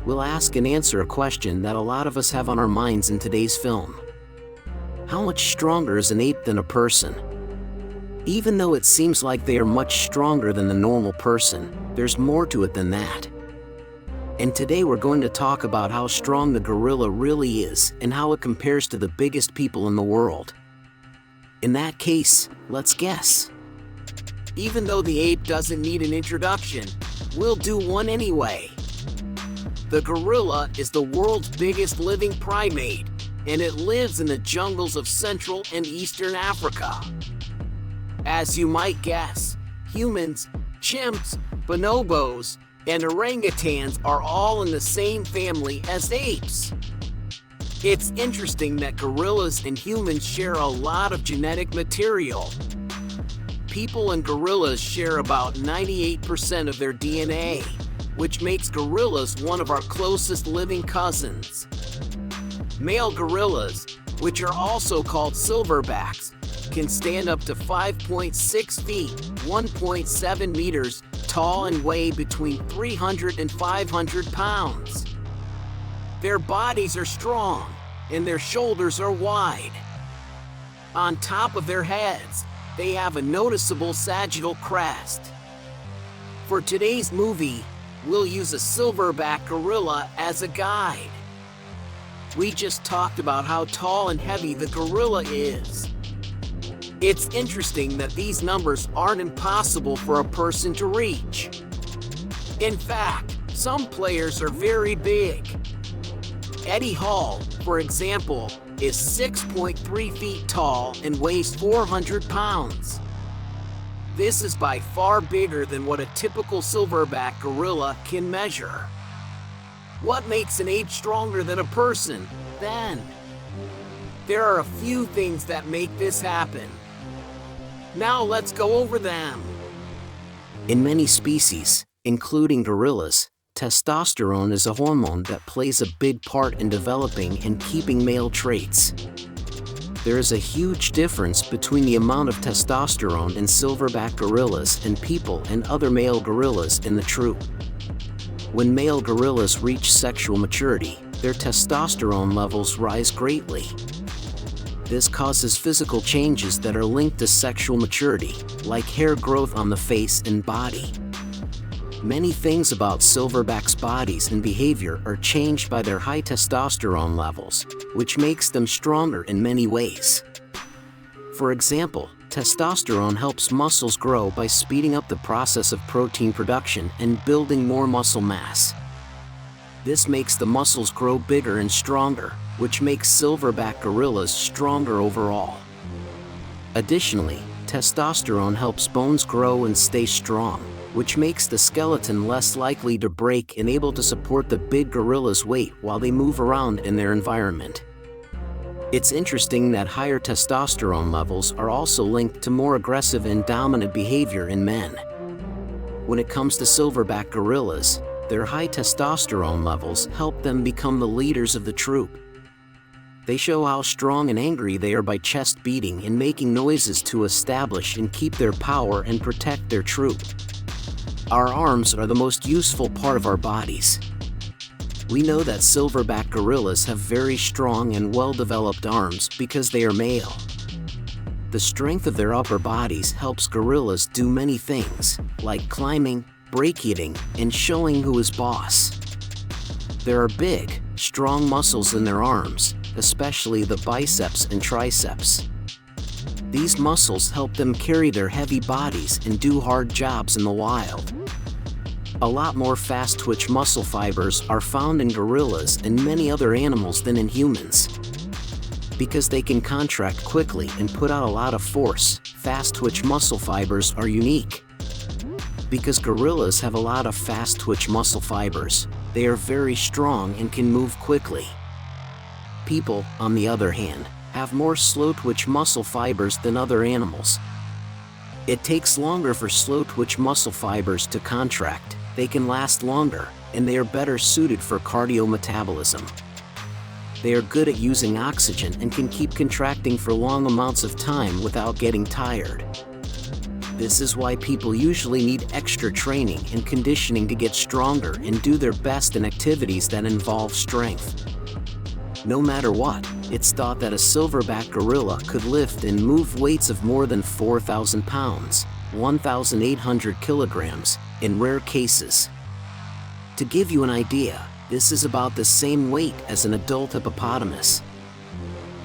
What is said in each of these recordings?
we'll ask and answer a question that a lot of us have on our minds in today's film. How much stronger is an ape than a person? Even though it seems like they are much stronger than the normal person, there's more to it than that. And today we're going to talk about how strong the gorilla really is and how it compares to the biggest people in the world. In that case, let's guess. Even though the ape doesn't need an introduction, we'll do one anyway. The gorilla is the world's biggest living primate, and it lives in the jungles of Central and Eastern Africa. As you might guess, humans, chimps, bonobos, and orangutans are all in the same family as apes. It's interesting that gorillas and humans share a lot of genetic material. People and gorillas share about 98% of their DNA, which makes gorillas one of our closest living cousins. Male gorillas, which are also called silverbacks, can stand up to 5.6 feet, 1.7 meters, tall and weigh between 300 and 500 pounds. Their bodies are strong, and their shoulders are wide. On top of their heads, they have a noticeable sagittal crest. For today's movie, we'll use a silverback gorilla as a guide. We just talked about how tall and heavy the gorilla is. It's interesting that these numbers aren't impossible for a person to reach. In fact, some players are very big. Eddie Hall, for example, is 6.3 feet tall and weighs 400 pounds. This is by far bigger than what a typical silverback gorilla can measure. What makes an ape stronger than a person, then? There are a few things that make this happen. Now let's go over them. In many species, including gorillas, testosterone is a hormone that plays a big part in developing and keeping male traits. There is a huge difference between the amount of testosterone in silverback gorillas and people and other male gorillas in the troop. When male gorillas reach sexual maturity, their testosterone levels rise greatly. This causes physical changes that are linked to sexual maturity, like hair growth on the face and body. Many things about silverbacks' bodies and behavior are changed by their high testosterone levels, which makes them stronger in many ways. For example, testosterone helps muscles grow by speeding up the process of protein production and building more muscle mass. This makes the muscles grow bigger and stronger, which makes silverback gorillas stronger overall. Additionally, testosterone helps bones grow and stay strong, which makes the skeleton less likely to break and able to support the big gorilla's weight while they move around in their environment. It's interesting that higher testosterone levels are also linked to more aggressive and dominant behavior in men. When it comes to silverback gorillas, their high testosterone levels help them become the leaders of the troop. They show how strong and angry they are by chest beating and making noises to establish and keep their power and protect their troop. Our arms are the most useful part of our bodies. We know that silverback gorillas have very strong and well-developed arms because they are male. The strength of their upper bodies helps gorillas do many things, like climbing, break-eating, and showing who is boss. There are big, strong muscles in their arms, especially the biceps and triceps. These muscles help them carry their heavy bodies and do hard jobs in the wild. A lot more fast-twitch muscle fibers are found in gorillas and many other animals than in humans. Because they can contract quickly and put out a lot of force, fast-twitch muscle fibers are unique. Because gorillas have a lot of fast-twitch muscle fibers, they are very strong and can move quickly. People, on the other hand, have more slow-twitch muscle fibers than other animals. It takes longer for slow-twitch muscle fibers to contract, they can last longer, and they are better suited for cardio-metabolism. They are good at using oxygen and can keep contracting for long amounts of time without getting tired. This is why people usually need extra training and conditioning to get stronger and do their best in activities that involve strength. No matter what, it's thought that a silverback gorilla could lift and move weights of more than 4,000 pounds, 1,800 kilograms, in rare cases. To give you an idea, this is about the same weight as an adult hippopotamus.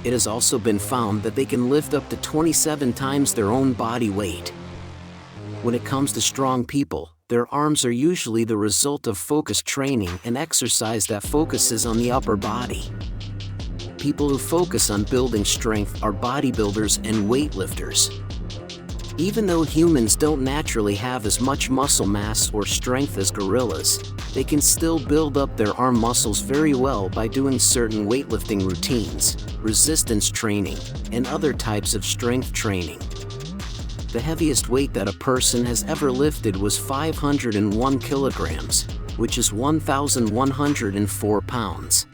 It has also been found that they can lift up to 27 times their own body weight. When it comes to strong people, their arms are usually the result of focused training and exercise that focuses on the upper body. People who focus on building strength are bodybuilders and weightlifters. Even though humans don't naturally have as much muscle mass or strength as gorillas, they can still build up their arm muscles very well by doing certain weightlifting routines, resistance training, and other types of strength training. The heaviest weight that a person has ever lifted was 501 kilograms, which is 1,104 pounds.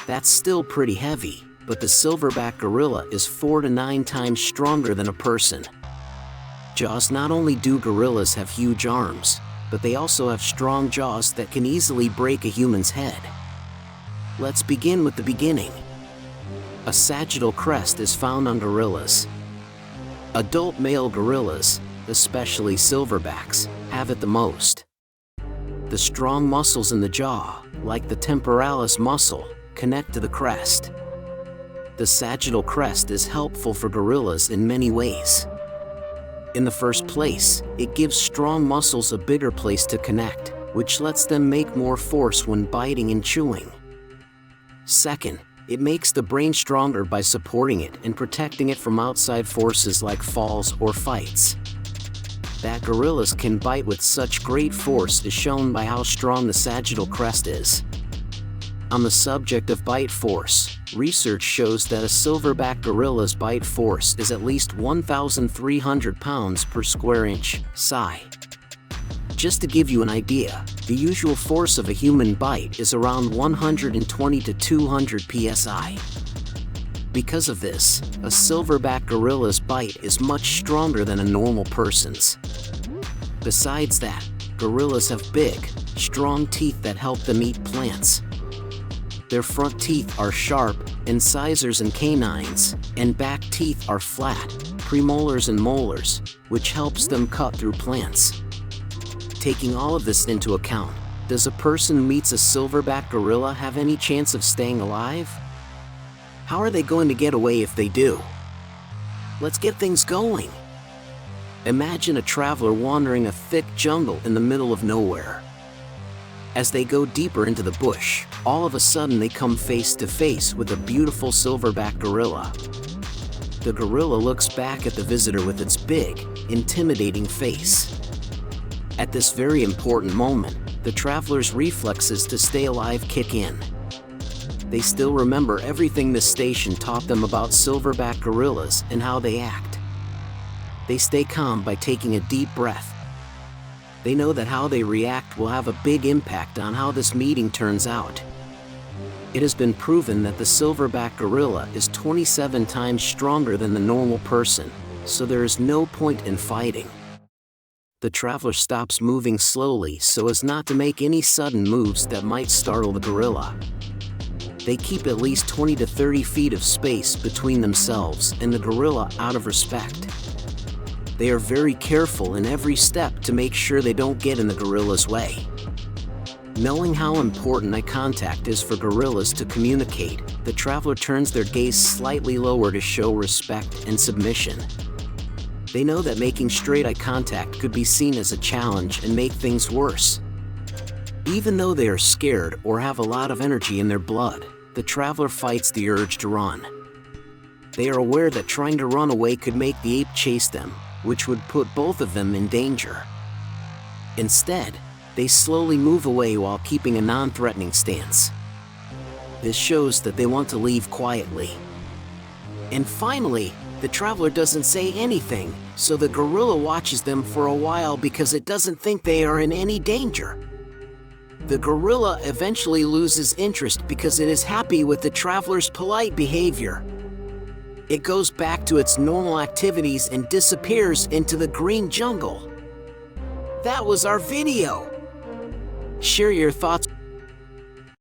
That's still pretty heavy, but the silverback gorilla is 4 to 9 times stronger than a person. Jaws. Not only do gorillas have huge arms, but they also have strong jaws that can easily break a human's head. Let's begin with the beginning. A sagittal crest is found on gorillas. Adult male gorillas, especially silverbacks, have it the most. The strong muscles in the jaw, like the temporalis muscle, connect to the crest. The sagittal crest is helpful for gorillas in many ways. In the first place, it gives strong muscles a bigger place to connect, which lets them make more force when biting and chewing. Second, it makes the brain stronger by supporting it and protecting it from outside forces like falls or fights. That gorillas can bite with such great force is shown by how strong the sagittal crest is. On the subject of bite force, research shows that a silverback gorilla's bite force is at least 1,300 pounds per square inch, psi. Just to give you an idea, the usual force of a human bite is around 120 to 200 psi. Because of this, a silverback gorilla's bite is much stronger than a normal person's. Besides that, gorillas have big, strong teeth that help them eat plants. Their front teeth are sharp, incisors and canines, and back teeth are flat, premolars and molars, which helps them cut through plants. Taking all of this into account, does a person who meets a silverback gorilla have any chance of staying alive? How are they going to get away if they do? Let's get things going. Imagine a traveler wandering a thick jungle in the middle of nowhere. As they go deeper into the bush, all of a sudden they come face to face with a beautiful silverback gorilla. The gorilla looks back at the visitor with its big, intimidating face. At this very important moment, the traveler's reflexes to stay alive kick in. They still remember everything the station taught them about silverback gorillas and how they act. They stay calm by taking a deep breath. They know that how they react will have a big impact on how this meeting turns out. It has been proven that the silverback gorilla is 27 times stronger than the normal person, so there is no point in fighting. The traveler stops moving slowly so as not to make any sudden moves that might startle the gorilla. They keep at least 20 to 30 feet of space between themselves and the gorilla out of respect. They are very careful in every step to make sure they don't get in the gorilla's way. Knowing how important eye contact is for gorillas to communicate, the traveler turns their gaze slightly lower to show respect and submission. They know that making straight eye contact could be seen as a challenge and make things worse. Even though they are scared or have a lot of energy in their blood, the traveler fights the urge to run. They are aware that trying to run away could make the ape chase them, which would put both of them in danger. Instead, they slowly move away while keeping a non-threatening stance. This shows that they want to leave quietly. And finally, the traveler doesn't say anything, so the gorilla watches them for a while because it doesn't think they are in any danger. The gorilla eventually loses interest because it is happy with the traveler's polite behavior. it goes back to its normal activities and disappears into the green jungle. That was our video. Share your thoughts